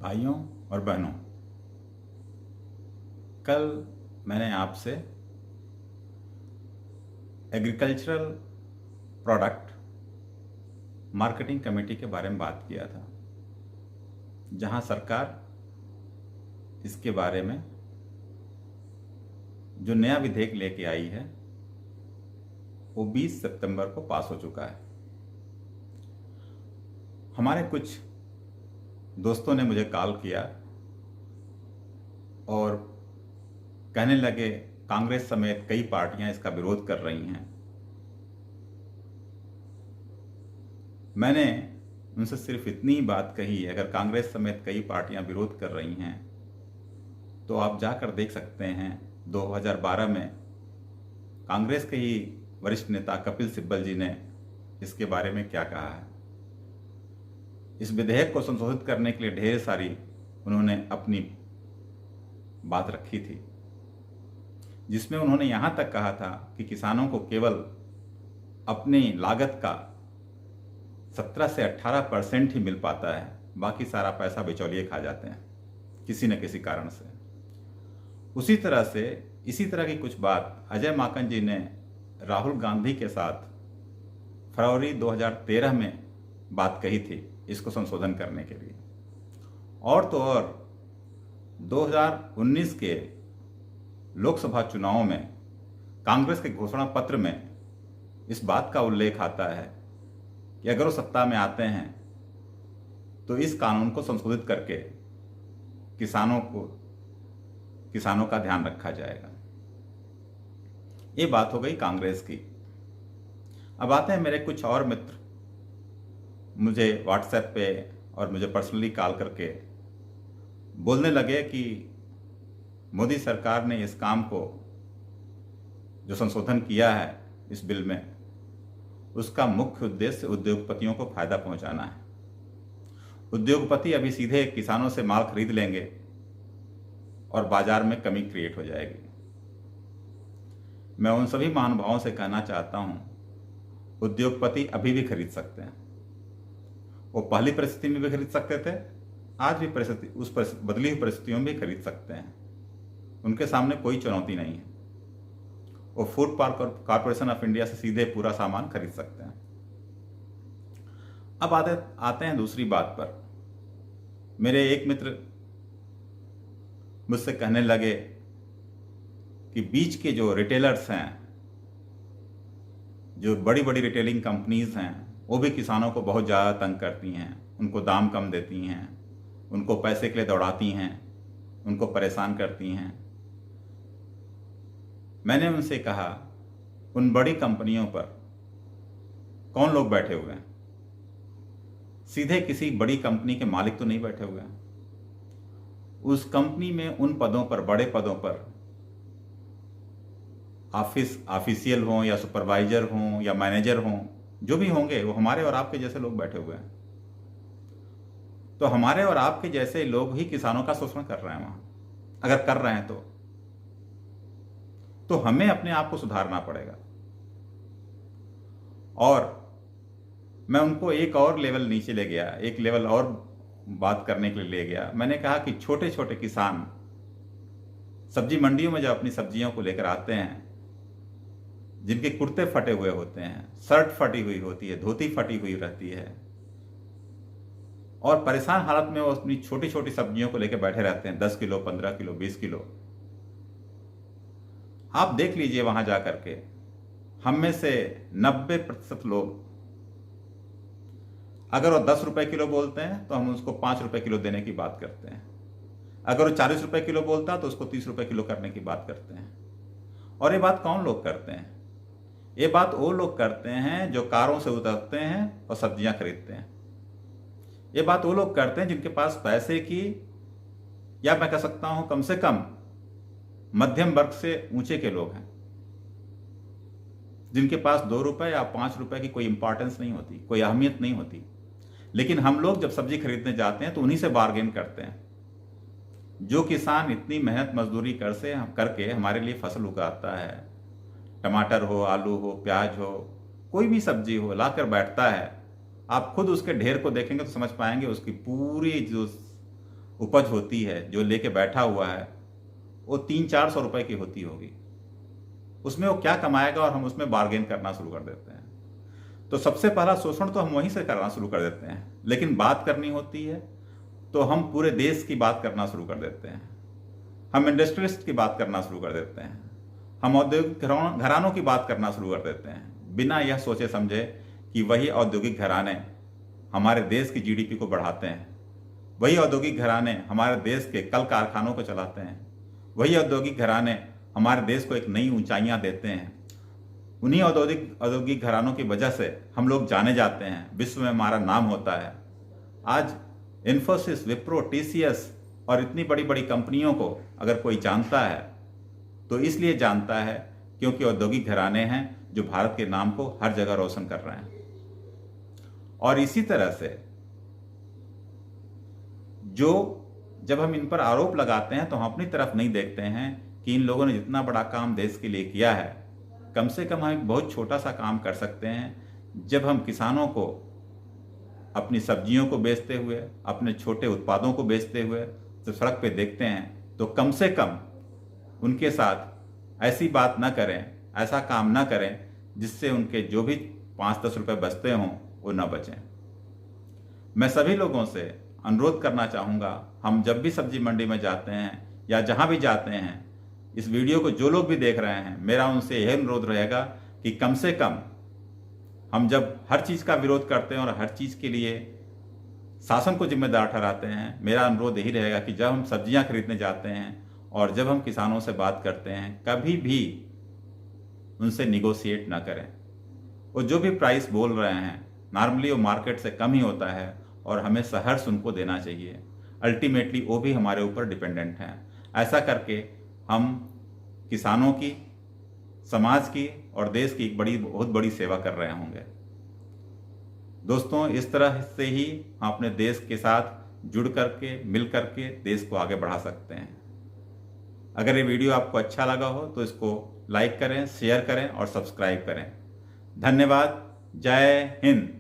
भाइयों और बहनों, कल मैंने आपसे एग्रीकल्चरल प्रोडक्ट मार्केटिंग कमेटी के बारे में बात किया था, जहां सरकार इसके बारे में जो नया विधेयक लेके आई है वो 20 सितंबर को पास हो चुका है। हमारे कुछ दोस्तों ने मुझे कॉल किया और कहने लगे कांग्रेस समेत कई पार्टियां इसका विरोध कर रही हैं। मैंने उनसे सिर्फ इतनी ही बात कही, अगर कांग्रेस समेत कई पार्टियां विरोध कर रही हैं तो आप जाकर देख सकते हैं 2012 में कांग्रेस के ही वरिष्ठ नेता कपिल सिब्बल जी ने इसके बारे में क्या कहा है। इस विधेयक को संशोधित करने के लिए ढेर सारी उन्होंने अपनी बात रखी थी, जिसमें उन्होंने यहां तक कहा था कि किसानों को केवल अपनी लागत का 17 से 18% ही मिल पाता है, बाकी सारा पैसा बिचौलिए खा जाते हैं किसी न किसी कारण से। उसी तरह से इसी तरह की कुछ बात अजय माकन जी ने राहुल गांधी के साथ फरवरी 2013 में बात कही थी इसको संशोधन करने के लिए। और तो और 2019 के लोकसभा चुनाव में कांग्रेस के घोषणा पत्र में इस बात का उल्लेख आता है कि अगर वो सत्ता में आते हैं तो इस कानून को संशोधित करके किसानों का ध्यान रखा जाएगा। ये बात हो गई कांग्रेस की। अब आते हैं मेरे कुछ और मित्र मुझे व्हाट्सएप पे और मुझे पर्सनली कॉल करके बोलने लगे कि मोदी सरकार ने इस काम को जो संशोधन किया है इस बिल में, उसका मुख्य उद्देश्य उद्योगपतियों को फायदा पहुंचाना है। उद्योगपति अभी सीधे किसानों से माल खरीद लेंगे और बाजार में कमी क्रिएट हो जाएगी। मैं उन सभी महानुभावों से कहना चाहता हूं, उद्योगपति अभी भी खरीद सकते हैं। वो पहली परिस्थिति में भी खरीद सकते थे, आज भी बदली हुई परिस्थितियों में भी खरीद सकते हैं। उनके सामने कोई चुनौती नहीं है। वो फूड कॉर्पोरेशन ऑफ इंडिया से सीधे पूरा सामान खरीद सकते हैं। अब आते हैं दूसरी बात पर। मेरे एक मित्र मुझसे कहने लगे कि बीच के जो रिटेलर्स हैं, जो बड़ी बड़ी रिटेलिंग कंपनीज हैं, वो भी किसानों को बहुत ज़्यादा तंग करती हैं, उनको दाम कम देती हैं, उनको पैसे के लिए दौड़ाती हैं, उनको परेशान करती हैं। मैंने उनसे कहा, उन बड़ी कंपनियों पर कौन लोग बैठे हुए हैं? सीधे किसी बड़ी कंपनी के मालिक तो नहीं बैठे हुए हैं। उस कंपनी में उन पदों पर, बड़े पदों पर ऑफिशियल हों या सुपरवाइजर हों या मैनेजर हों, जो भी होंगे वो हमारे और आपके जैसे लोग बैठे हुए हैं। तो हमारे और आपके जैसे लोग ही किसानों का शोषण कर रहे हैं वहां। अगर कर रहे हैं तो हमें अपने आप को सुधारना पड़ेगा। और मैं उनको एक और लेवल नीचे ले गया, एक लेवल और बात करने के लिए ले गया। मैंने कहा कि छोटे छोटे किसान सब्जी मंडियों में जब अपनी सब्जियों को लेकर आते हैं, जिनके कुर्ते फटे हुए होते हैं, शर्ट फटी हुई होती है, धोती फटी हुई रहती है, और परेशान हालत में वो अपनी छोटी छोटी सब्जियों को लेकर बैठे रहते हैं, 10 किलो, 15 किलो, 20 किलो। आप देख लीजिए वहां जाकर के, हम में से 90% लोग अगर वो 10 रुपए किलो बोलते हैं तो हम उसको 5 रुपए किलो देने की बात करते हैं। अगर वो 40 रुपए किलो बोलता है तो उसको 30 रुपए किलो करने की बात करते हैं। और ये बात कौन लोग करते हैं? ये बात वो लोग करते हैं जो कारों से उतरते हैं और सब्जियां खरीदते हैं। ये बात वो लोग करते हैं जिनके पास पैसे की, या मैं कह सकता हूं कम से कम मध्यम वर्ग से ऊंचे के लोग हैं, जिनके पास 2 रुपए या 5 रुपए की कोई इंपॉर्टेंस नहीं होती, कोई अहमियत नहीं होती। लेकिन हम लोग जब सब्जी खरीदने जाते हैं तो उन्हीं से बार्गेन करते हैं। जो किसान इतनी मेहनत मजदूरी करके हमारे लिए फसल उगाता है, टमाटर हो, आलू हो, प्याज हो, कोई भी सब्जी हो, लाकर बैठता है, आप खुद उसके ढेर को देखेंगे तो समझ पाएंगे उसकी पूरी जो उपज होती है जो लेके बैठा हुआ है वो 300-400 रुपए की होती होगी, उसमें वो क्या कमाएगा और हम उसमें बार्गेन करना शुरू कर देते हैं। तो सबसे पहला शोषण तो हम वहीं से करना शुरू कर देते हैं। लेकिन बात करनी होती है तो हम पूरे देश की बात करना शुरू कर देते हैं, हम इंडस्ट्रियलिस्ट की बात करना शुरू कर देते हैं, हम औद्योगिक घरानों की बात करना शुरू कर देते हैं, बिना यह सोचे समझे कि वही औद्योगिक घराने हमारे देश की जीडीपी को बढ़ाते हैं, वही औद्योगिक घराने हमारे देश के कल कारखानों को चलाते हैं, वही औद्योगिक घराने हमारे देश को एक नई ऊंचाइयां देते हैं। उन्हीं औद्योगिक घरानों की वजह से हम लोग जाने जाते हैं, विश्व में हमारा नाम होता है। आज इन्फोसिस, विप्रो, टीसीएस और इतनी बड़ी बड़ी कंपनियों को अगर कोई जानता है तो इसलिए जानता है क्योंकि औद्योगिक घराने हैं जो भारत के नाम को हर जगह रोशन कर रहे हैं। और इसी तरह से जब हम इन पर आरोप लगाते हैं तो हम अपनी तरफ नहीं देखते हैं कि इन लोगों ने जितना बड़ा काम देश के लिए किया है, कम से कम हम एक बहुत छोटा सा काम कर सकते हैं। जब हम किसानों को अपनी सब्जियों को बेचते हुए, अपने छोटे उत्पादों को बेचते हुए तो सड़क पे देखते हैं तो कम से कम उनके साथ ऐसी बात ना करें, ऐसा काम ना करें जिससे उनके जो भी 5-10 रुपए बचते हों वो ना बचें। मैं सभी लोगों से अनुरोध करना चाहूँगा, हम जब भी सब्जी मंडी में जाते हैं या जहाँ भी जाते हैं, इस वीडियो को जो लोग भी देख रहे हैं, मेरा उनसे यह अनुरोध रहेगा कि कम से कम हम जब हर चीज़ का विरोध करते हैं और हर चीज़ के लिए शासन को जिम्मेदार ठहराते हैं, मेरा अनुरोध यही रहेगा कि जब हम सब्जियां खरीदने जाते हैं और जब हम किसानों से बात करते हैं, कभी भी उनसे निगोशिएट ना करें। वो जो भी प्राइस बोल रहे हैं नॉर्मली वो मार्केट से कम ही होता है और हमें सहर्ष उनको देना चाहिए। अल्टीमेटली वो भी हमारे ऊपर डिपेंडेंट हैं। ऐसा करके हम किसानों की, समाज की और देश की एक बहुत बड़ी सेवा कर रहे होंगे। दोस्तों, इस तरह से ही हम अपने देश के साथ जुड़ करके, मिल करके देश को आगे बढ़ा सकते हैं। अगर ये वीडियो आपको अच्छा लगा हो तो इसको लाइक करें, शेयर करें और सब्सक्राइब करें। धन्यवाद। जय हिंद।